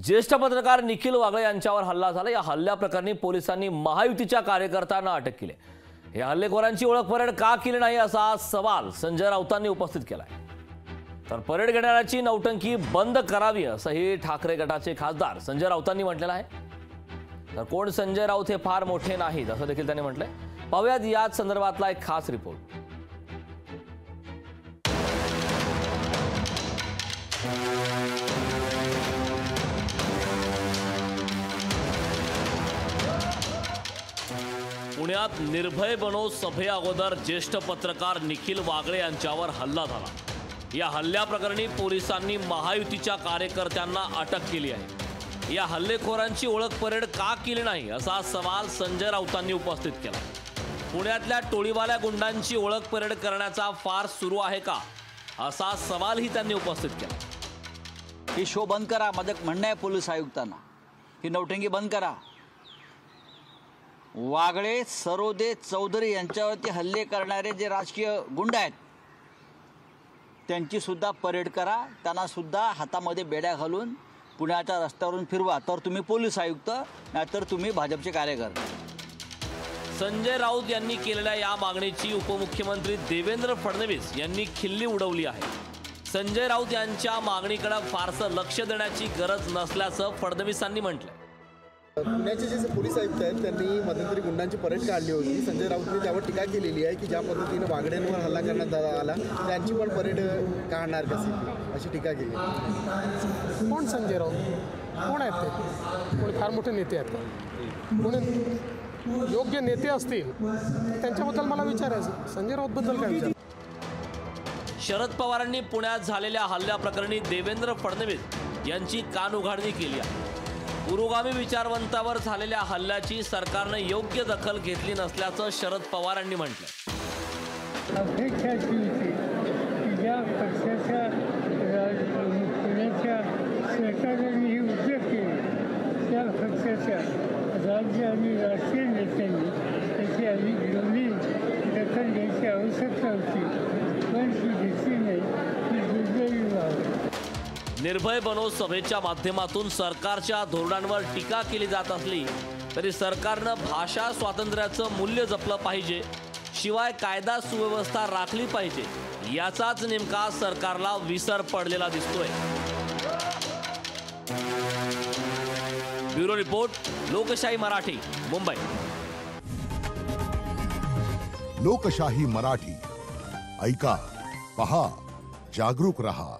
ज्येष्ठ पत्रकार निखिल वागळे यांच्यावर हल्ला झाला। या हल्ल्याप्रकरणी पोलिसांनी महायुतीच्या कार्यकर्त्यांना अटक केली। या हल्लेखोरांची ओळख परेड का केली नाही असा सवाल संजय राऊतांनी उपस्थित केलाय। तर परेड घेणाऱ्याची नौटंकी बंद करावी असंही ठाकरे गटाचे खासदार संजय राऊतांनी म्हटलेलं आहे। तर कोण संजय राऊत हे फार मोठे नाहीत असं देखील त्यांनी म्हटलंय। पाहूयात याच संदर्भातला एक खास रिपोर्ट। पुण्यात निर्भय बनो सभेअगोदर ज्येष्ठ पत्रकार निखिल वागळे यांच्यावर हल्ला झाला। या हल्ल्याप्रकरणी पोलिसांनी महायुतीच्या कार्यकर्त्यांना अटक केली आहे। या हल्लेखोरांची ओळख परेड का केली नाही असा सवाल संजय राऊतांनी उपस्थित केला। पुण्यातल्या टोळीवाल्या गुंडांची ओळख परेड करण्याचा फार्स सुरू आहे का असा सवालही त्यांनी उपस्थित केला। ही शो बंद करा, माझं म्हणणं आहे पोलीस आयुक्तांना, ही नौटंकी बंद करा। वागळे, सरोदे, चौधरी यांच्यावरती हल्ले करणारे जे राजकीय गुंड आहेत त्यांची सुद्धा परेड करा, त्यांना सुद्धा हातामध्ये बेड्या घालून पुण्याच्या रस्त्यावरून फिरवा, तर तुम्ही पोलीस आयुक्त नाहीतर तुम्ही भाजपचे कार्यकर्ते। संजय राऊत यांनी केलेल्या या मागणीची उपमुख्यमंत्री देवेंद्र फडणवीस यांनी खिल्ली उडवली आहे। संजय राऊत यांच्या मागणीकडे फारसं लक्ष देण्याची गरज नसल्याचं फडणवीसांनी म्हटलंय। पुण्याचे जे पोलीस आयुक्त आहेत त्यांनी मध्यंतरी गुंडांची परेड काढली होती। संजय राऊतने त्यावर टीका केलेली आहे की ज्या पद्धतीने वागड्यांवर हल्ला करण्यात आला त्यांची पण परेड काढणार कशी अशी टीका केली। कोण संजय राऊत, कोण आहेत ते? कोणी फार मोठे नेते आहेत का? कोणी योग्य नेते असतील त्यांच्याबद्दल मला विचारायचं, संजय राऊतबद्दल काय विचार? शरद पवारांनी पुण्यात झालेल्या हल्ल्याप्रकरणी देवेंद्र फडणवीस यांची कानउघाडणी केली आहे। पुरोगामी विचारवंतावर झालेल्या हल्ल्याची सरकारनं योग्य दखल घेतली नसल्याचं शरद पवारांनी म्हटलं। अपेक्षा अशी होती की ज्या पक्षाच्या पुण्याच्या सरकारने हे उद्योग केले त्या पक्षाच्या राज्य आणि राष्ट्रीय नेत्यांनी त्याची आधी गंभीर दखल घ्यायची आवश्यकता होती, पण ती घेतली नाही, ती दुर्दैवी बाब। निर्भय बनो सभेच्या माध्यमातून सरकारच्या धोरणांवर टीका केली जात असली तरी सरकारनं भाषा स्वातंत्र्याचं मूल्य जपलं पाहिजे, शिवाय कायदा सुव्यवस्था राखली पाहिजे याचाच नेमका सरकारला विसर पडलेला दिसतोय। ब्युरो रिपोर्ट, लोकशाही मराठी, मुंबई। लोकशाही मराठी, ऐका, पहा, जागरूक रहा।